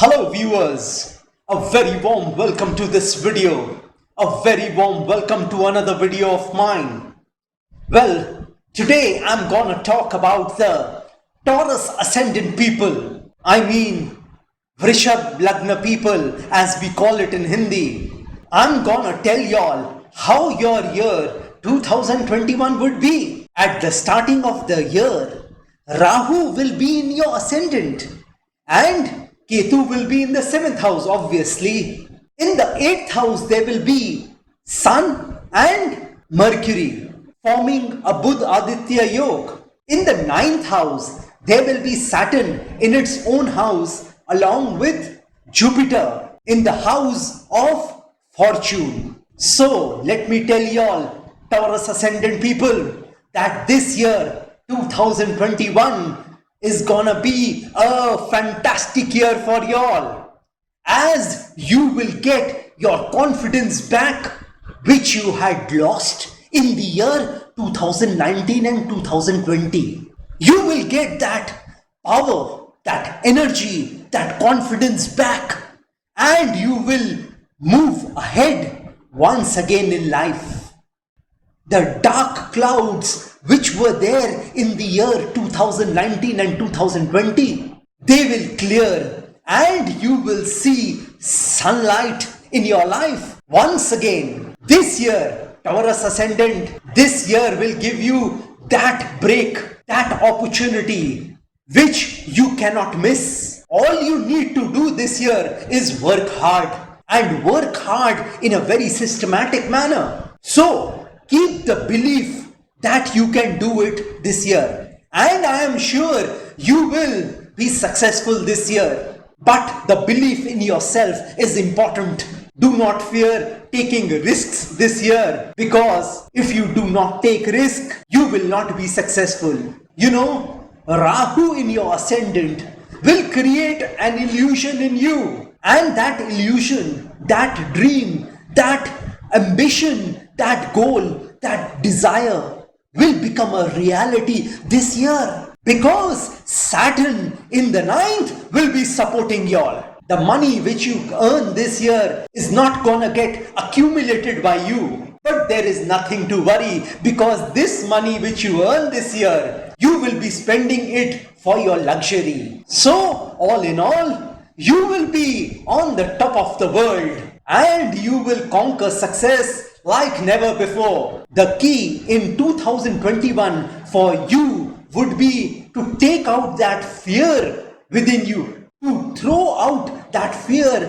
Hello viewers, a very warm welcome to this video. A very warm welcome to another video of mine. Well, today I'm gonna talk about the Taurus ascendant people. I mean Vrishab Lagna people as we call it in Hindi. I'm gonna tell y'all how your year 2021 would be. At the starting of the year, Rahu will be in your ascendant and Ketu will be in the 7th house, obviously. In the 8th house, there will be Sun and Mercury forming a Budh Aditya Yoga. In the 9th house, there will be Saturn in its own house along with Jupiter in the house of fortune. So, let me tell y'all, Taurus ascendant people, that this year, 2021, is gonna be a fantastic year for y'all, as you will get your confidence back which you had lost in the year 2019 and 2020. You will get that power, that energy, that confidence back, and you will move ahead once again in life. The dark clouds which were there in the year 2019 and 2020, they will clear and you will see sunlight in your life once again. This year, Taurus ascendant, this year will give you that break, that opportunity which you cannot miss. All you need to do this year is work hard, and work hard in a very systematic manner. So keep the belief that you can do it this year, and I am sure you will be successful this year. But the belief in yourself is important. Do not fear taking risks this year, because if you do not take risk, you will not be successful. You know, Rahu in your ascendant will create an illusion in you, and that illusion, that dream, that ambition, that goal, that desire will become a reality this year, because Saturn in the 9th will be supporting y'all. The money which you earn this year is not gonna get accumulated by you, but there is nothing to worry, because this money which you earn this year, you will be spending it for your luxury. So all in all, you will be on the top of the world, and you will conquer success like never before. The key in 2021 for you would be to take out that fear within you, to throw out that fear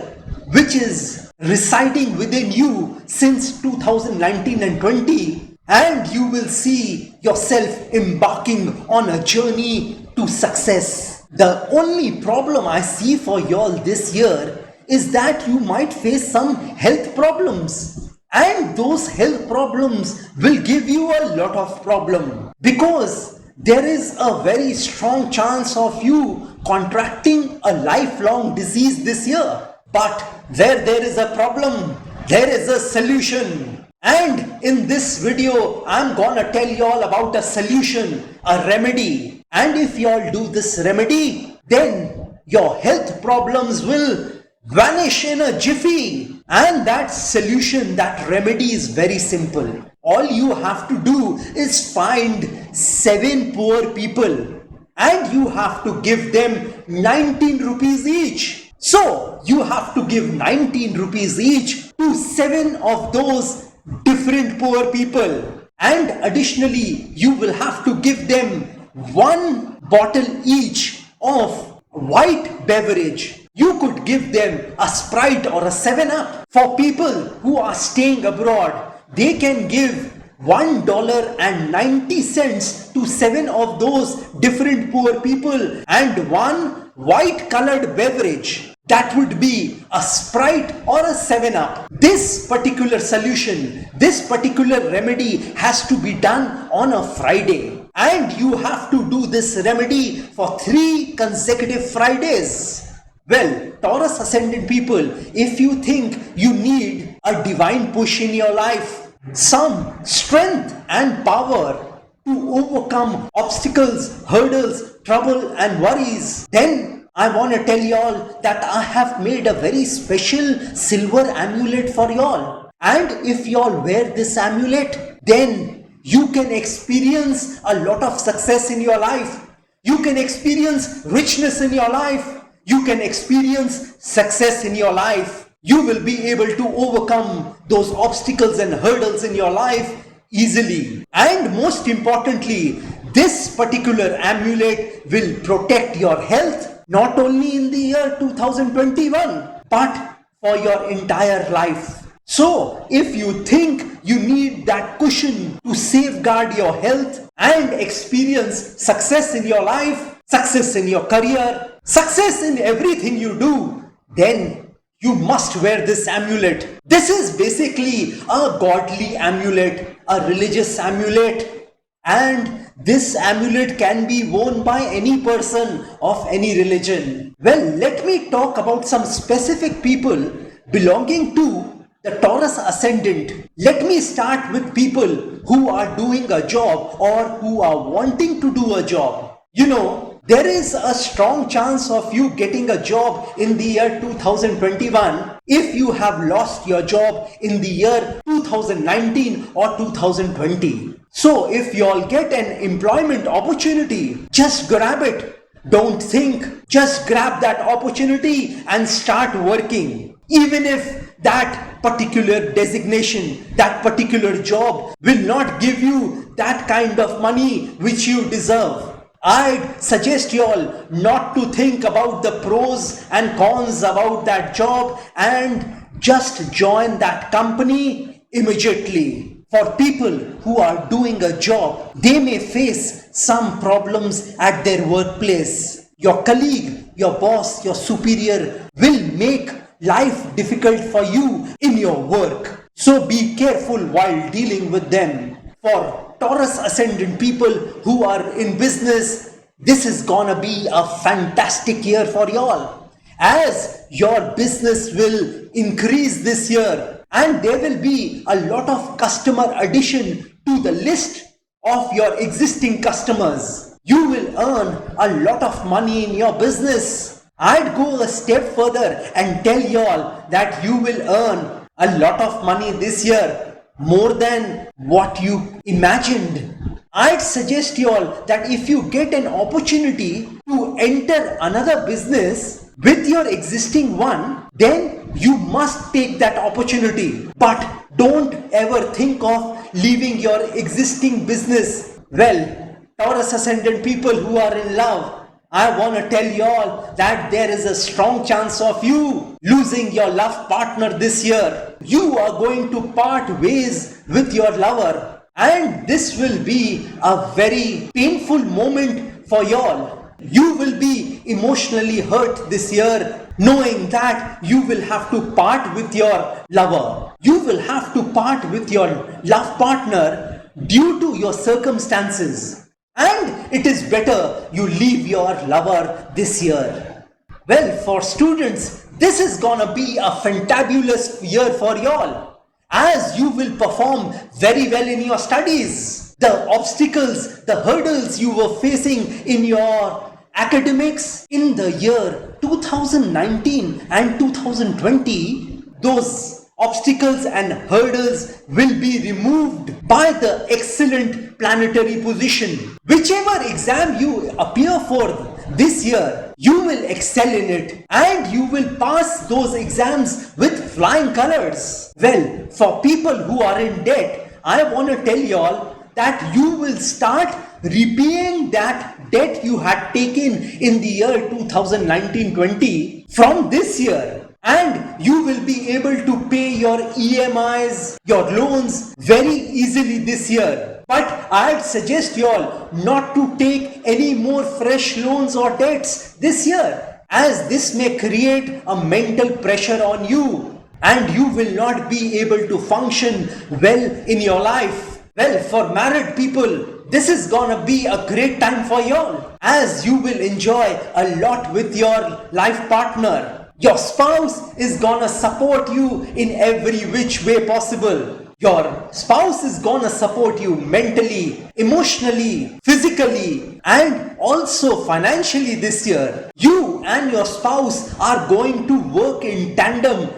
which is residing within you since 2019 and 20, and you will see yourself embarking on a journey to success. The only problem I see for y'all this year is that you might face some health problems. And those health problems will give you a lot of problem, because there is a very strong chance of you contracting a lifelong disease this year. But where there is a problem, there is a solution. And in this video, I'm gonna tell you all about a solution, a remedy. And if you all do this remedy, then your health problems will vanish in a jiffy. And that solution, that remedy is very simple. All you have to do is find 7 poor people, and you have to give them 19 rupees each. So you have to give 19 rupees each to 7 of those different poor people, and additionally you will have to give them 1 bottle each of white beverage. You could give them a Sprite or a 7-Up. For people who are staying abroad, they can give $1.90 to 7 of those different poor people, and 1 white colored beverage. That would be a Sprite or a 7-Up. This particular solution, this particular remedy has to be done on a Friday. And you have to do this remedy for 3 consecutive Fridays. Well, Taurus ascendant people, if you think you need a divine push in your life, some strength and power to overcome obstacles, hurdles, trouble and worries, then I want to tell y'all that I have made a very special silver amulet for y'all. And if y'all wear this amulet, then you can experience a lot of success in your life. You can experience richness in your life. You can experience success in your life. You will be able to overcome those obstacles and hurdles in your life easily. And most importantly, this particular amulet will protect your health not only in the year 2021 but for your entire life. So, if you think you need that cushion to safeguard your health and experience success in your life, success in your career, success in everything you do, then you must wear this amulet. This is basically a godly amulet, a religious amulet, and this amulet can be worn by any person of any religion. Well, let me talk about some specific people belonging to the Taurus Ascendant. Let me start with people who are doing a job or who are wanting to do a job. You know, there is a strong chance of you getting a job in the year 2021 if you have lost your job in the year 2019 or 2020. So if you all get an employment opportunity, just grab it. Don't think, just grab that opportunity and start working. Even if that particular designation, that particular job will not give you that kind of money which you deserve. I'd suggest you all not to think about the pros and cons about that job and just join that company immediately. For people who are doing a job, they may face some problems at their workplace. Your colleague, your boss, your superior will make life difficult for you in your work. So be careful while dealing with them. For Taurus Ascendant people who are in business, this is gonna be a fantastic year for y'all, as your business will increase this year and there will be a lot of customer addition to the list of your existing customers. You will earn a lot of money in your business. I'd go a step further and tell y'all that you will earn a lot of money this year, more than what you imagined. I'd suggest y'all that if you get an opportunity to enter another business with your existing one, then you must take that opportunity. But don't ever think of leaving your existing business. Well, Taurus Ascendant people who are in love, I want to tell y'all that there is a strong chance of you losing your love partner this year. You are going to part ways with your lover, and this will be a very painful moment for y'all. You will be emotionally hurt this year knowing that you will have to part with your lover. You will have to part with your love partner due to your circumstances. And it is better you leave your lover this year. Well, for students, this is gonna be a fantabulous year for y'all, as you will perform very well in your studies. The obstacles, the hurdles you were facing in your academics in the year 2019 and 2020, those obstacles and hurdles will be removed by the excellent planetary position. Whichever exam you appear for this year, you will excel in it and you will pass those exams with flying colors. Well, for people who are in debt, I want to tell y'all that you will start repaying that debt you had taken in the year 2019-20 from this year. And you will be able to pay your EMIs, your loans very easily this year. But I'd suggest you all not to take any more fresh loans or debts this year, as this may create a mental pressure on you and you will not be able to function well in your life. Well, for married people, this is gonna be a great time for y'all, as you will enjoy a lot with your life partner. Your spouse is gonna support you in every which way possible. Your spouse is gonna support you mentally, emotionally, physically, and also financially this year. You and your spouse are going to work in tandem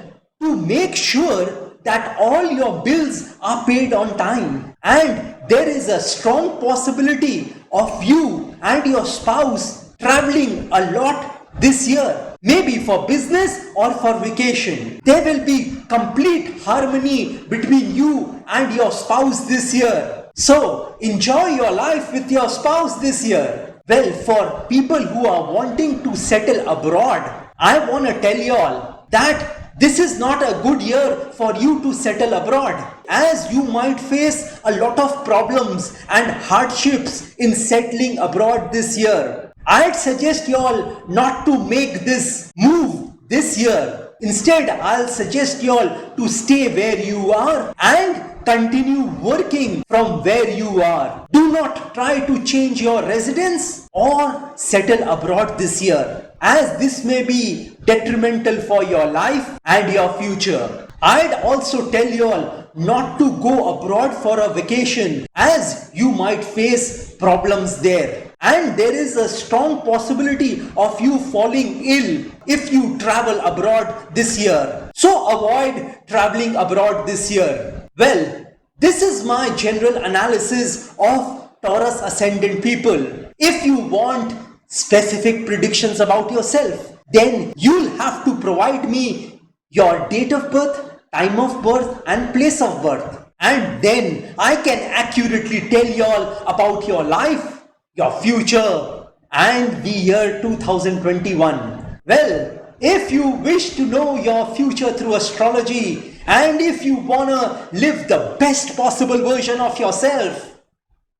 to make sure that all your bills are paid on time. And there is a strong possibility of you and your spouse traveling a lot this year. Maybe for business or for vacation. There will be complete harmony between you and your spouse this year. So enjoy your life with your spouse this year. Well, for people who are wanting to settle abroad, I want to tell you all that this is not a good year for you to settle abroad, as you might face a lot of problems and hardships in settling abroad this year. I'd suggest you all not to make this move this year. Instead, I'll suggest you all to stay where you are and continue working from where you are. Do not try to change your residence or settle abroad this year, as this may be detrimental for your life and your future. I'd also tell you all not to go abroad for a vacation, as you might face problems there. And there is a strong possibility of you falling ill if you travel abroad this year. So avoid traveling abroad this year. Well, this is my general analysis of Taurus ascendant people. If you want specific predictions about yourself, then you'll have to provide me your date of birth, time of birth, and place of birth. And then I can accurately tell you all about your life, your future, and the year 2021. Well, if you wish to know your future through astrology, and if you wanna live the best possible version of yourself,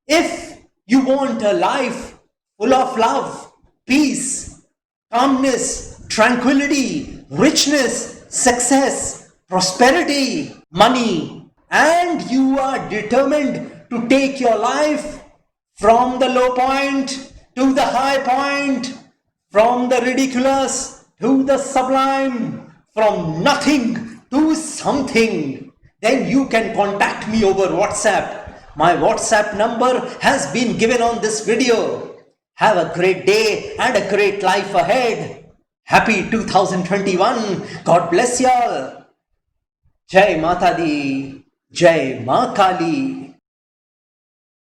if you want a life full of love, peace, calmness, tranquility, richness, success, prosperity, money, and you are determined to take your life from the low point to the high point, from the ridiculous to the sublime, from nothing to something, then you can contact me over WhatsApp. My WhatsApp number has been given on this video. Have a great day and a great life ahead. Happy 2021. God bless y'all. Jai Mata Di. Jai Ma Kali.